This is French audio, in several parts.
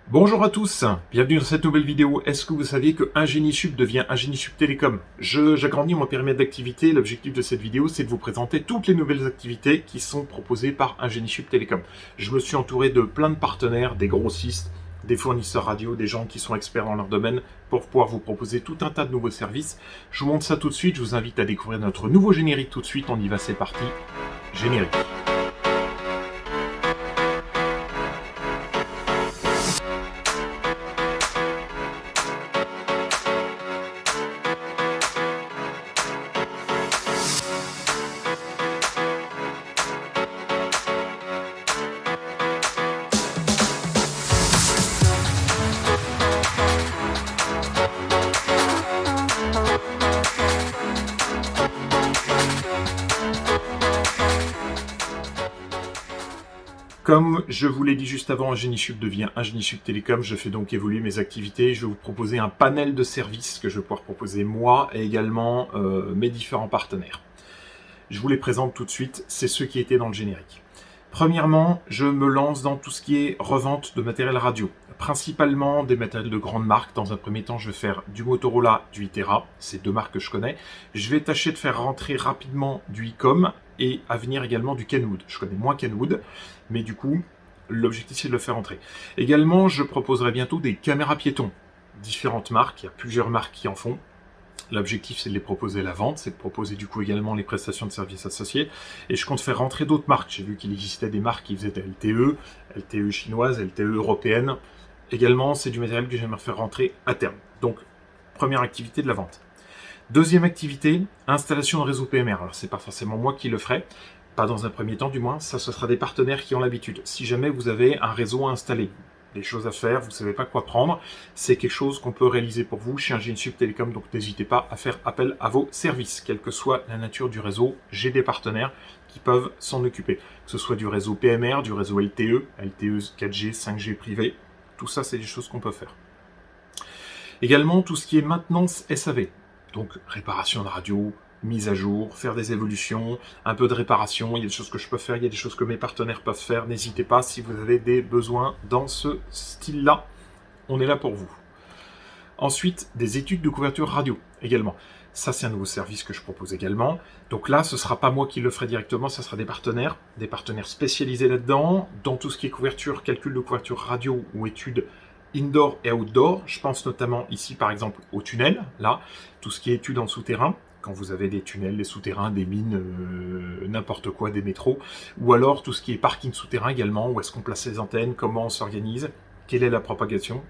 Bonjour à tous, bienvenue dans cette nouvelle vidéo. Est-ce que vous saviez que Ingénie-Sub devient Ingénie-Sub Télécom? J'agrandis mon périmètre d'activité. L'objectif de cette vidéo, c'est de vous présenter toutes les nouvelles activités qui sont proposées par Ingénie-Sub Télécom. Je me suis entouré de plein de partenaires, des grossistes, des fournisseurs radio, des gens qui sont experts dans leur domaine pour pouvoir vous proposer tout un tas de nouveaux services. Je vous montre ça tout de suite, je vous invite à découvrir notre nouveau générique tout de suite. On y va, c'est parti. Générique. Comme je vous l'ai dit juste avant, Ingénie-Sub devient Ingénie-Sub Télécom. Je fais donc évoluer mes activités. Je vais vous proposer un panel de services que je vais pouvoir proposer moi et également mes différents partenaires. Je vous les présente tout de suite. C'est ceux qui étaient dans le générique. Premièrement, je me lance dans tout ce qui est revente de matériel radio. Principalement des matériels de grandes marques. Dans un premier temps, je vais faire du Motorola, du Itera. C'est deux marques que je connais. Je vais tâcher de faire rentrer rapidement du Icom et à venir également du Kenwood. Je connais moins Kenwood, mais du coup, l'objectif c'est de le faire rentrer. Également, je proposerai bientôt des caméras piétons. Différentes marques, il y a plusieurs marques qui en font. L'objectif, c'est de les proposer à la vente, c'est de proposer du coup également les prestations de services associés. Et je compte faire rentrer d'autres marques. J'ai vu qu'il existait des marques qui faisaient de LTE, LTE chinoise, LTE européenne. Également, c'est du matériel que j'aimerais faire rentrer à terme. Donc, première activité de la vente. Deuxième activité, installation de réseau PMR. Alors, c'est pas forcément moi qui le ferai, pas dans un premier temps du moins, ça ce sera des partenaires qui ont l'habitude. Si jamais vous avez un réseau à installer, des choses à faire, vous ne savez pas quoi prendre, c'est quelque chose qu'on peut réaliser pour vous chez Ingénie-Sub Télécom, donc n'hésitez pas à faire appel à vos services, quelle que soit la nature du réseau. J'ai des partenaires qui peuvent s'en occuper, que ce soit du réseau PMR, du réseau LTE, LTE 4G, 5G privé, tout ça c'est des choses qu'on peut faire. Également tout ce qui est maintenance SAV, donc réparation de radio, mise à jour, faire des évolutions, un peu de réparation, il y a des choses que je peux faire, il y a des choses que mes partenaires peuvent faire, n'hésitez pas si vous avez des besoins dans ce style-là, on est là pour vous. Ensuite, des études de couverture radio également. Ça, c'est un nouveau service que je propose également. Donc là, ce ne sera pas moi qui le ferai directement, ce sera des partenaires spécialisés là-dedans, dans tout ce qui est couverture, calcul de couverture radio ou études indoor et outdoor. Je pense notamment ici, par exemple, aux tunnels, là, tout ce qui est études en souterrain, quand vous avez des tunnels, des souterrains, des mines, n'importe quoi, des métros, ou alors tout ce qui est parking souterrain également, où est-ce qu'on place les antennes, comment on s'organise, quelle est la propagation.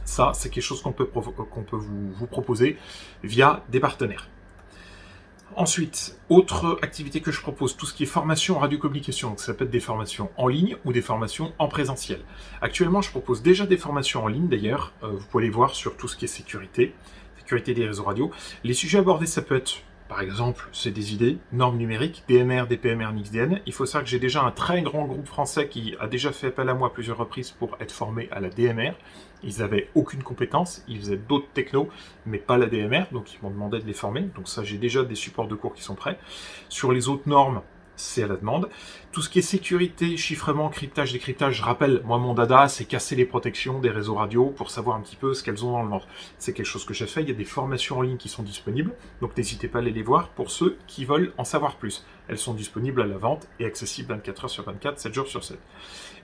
Ça, c'est quelque chose qu'on peut vous proposer via des partenaires. Ensuite, autre activité que je propose, tout ce qui est formation en radiocommunication. Donc ça peut être des formations en ligne ou des formations en présentiel. Actuellement, je propose déjà des formations en ligne d'ailleurs. Vous pouvez les voir sur tout ce qui est sécurité des réseaux radio. Les sujets abordés, ça peut être, par exemple, c'est des idées, normes numériques, DMR, DPMR, NIXDN. Il faut savoir que j'ai déjà un très grand groupe français qui a déjà fait appel à moi à plusieurs reprises pour être formé à la DMR. Ils n'avaient aucune compétence, ils faisaient d'autres technos, mais pas la DMR, donc ils m'ont demandé de les former. Donc ça, j'ai déjà des supports de cours qui sont prêts. Sur les autres normes, c'est à la demande. Tout ce qui est sécurité, chiffrement, cryptage, décryptage, je rappelle, moi mon dada, c'est casser les protections des réseaux radio pour savoir un petit peu ce qu'elles ont dans le ventre. C'est quelque chose que j'ai fait, il y a des formations en ligne qui sont disponibles, donc n'hésitez pas à aller les voir pour ceux qui veulent en savoir plus. Elles sont disponibles à la vente et accessibles 24 heures sur 24, 7 jours sur 7.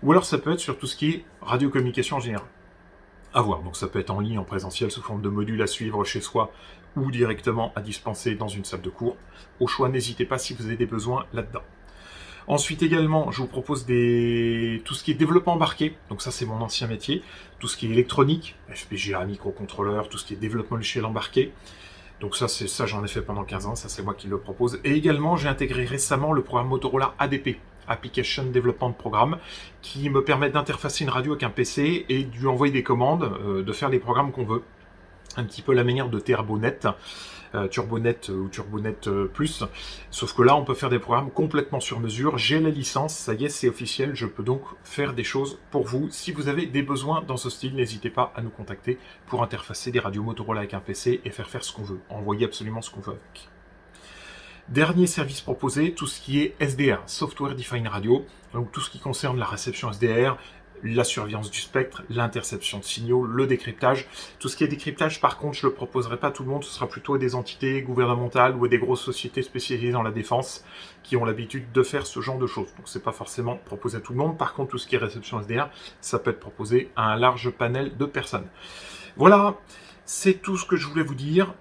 Ou alors ça peut être sur tout ce qui est radiocommunication en général. À voir, donc ça peut être en ligne, en présentiel, sous forme de module à suivre chez soi ou directement à dispenser dans une salle de cours. Au choix, n'hésitez pas si vous avez des besoins là-dedans. Ensuite également, je vous propose tout ce qui est développement embarqué, donc ça c'est mon ancien métier, tout ce qui est électronique, FPGA, microcontrôleur, tout ce qui est développement logiciel embarqué. Donc ça j'en ai fait pendant 15 ans, ça c'est moi qui le propose. Et également, j'ai intégré récemment le programme Motorola ADP, Application Development Programme, qui me permet d'interfacer une radio avec un PC et de lui envoyer des commandes, de faire les programmes qu'on veut. Un petit peu la manière de Turbonet, Turbonet ou Turbonet Plus, sauf que là on peut faire des programmes complètement sur mesure. J'ai la licence, ça y est, c'est officiel, je peux donc faire des choses pour vous. Si vous avez des besoins dans ce style, n'hésitez pas à nous contacter pour interfacer des radios Motorola avec un PC et faire ce qu'on veut, envoyer absolument ce qu'on veut avec. Dernier service proposé, tout ce qui est SDR, Software Defined Radio, donc tout ce qui concerne la réception SDR, la surveillance du spectre, l'interception de signaux, le décryptage. Tout ce qui est décryptage, par contre, je le proposerai pas à tout le monde, ce sera plutôt à des entités gouvernementales ou à des grosses sociétés spécialisées dans la défense qui ont l'habitude de faire ce genre de choses. Donc c'est pas forcément proposé à tout le monde. Par contre, tout ce qui est réception SDR, ça peut être proposé à un large panel de personnes. Voilà, c'est tout ce que je voulais vous dire.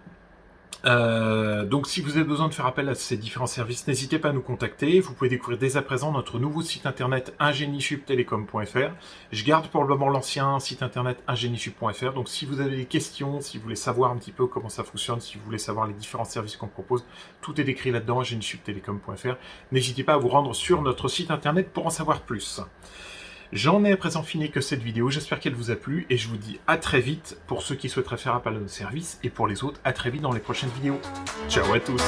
Donc si vous avez besoin de faire appel à ces différents services, n'hésitez pas à nous contacter. Vous pouvez découvrir dès à présent notre nouveau site internet ingeniesubtelecom.fr. Je garde pour le moment l'ancien site internet ingeniesub.fr. Donc si vous avez des questions, si vous voulez savoir un petit peu comment ça fonctionne, si vous voulez savoir les différents services qu'on propose, tout est décrit là-dedans, ingeniesubtelecom.fr. N'hésitez pas à vous rendre sur notre site internet pour en savoir plus. J'en ai à présent fini que cette vidéo, j'espère qu'elle vous a plu et je vous dis à très vite pour ceux qui souhaiteraient faire appel à nos services et pour les autres, à très vite dans les prochaines vidéos. Ciao à tous.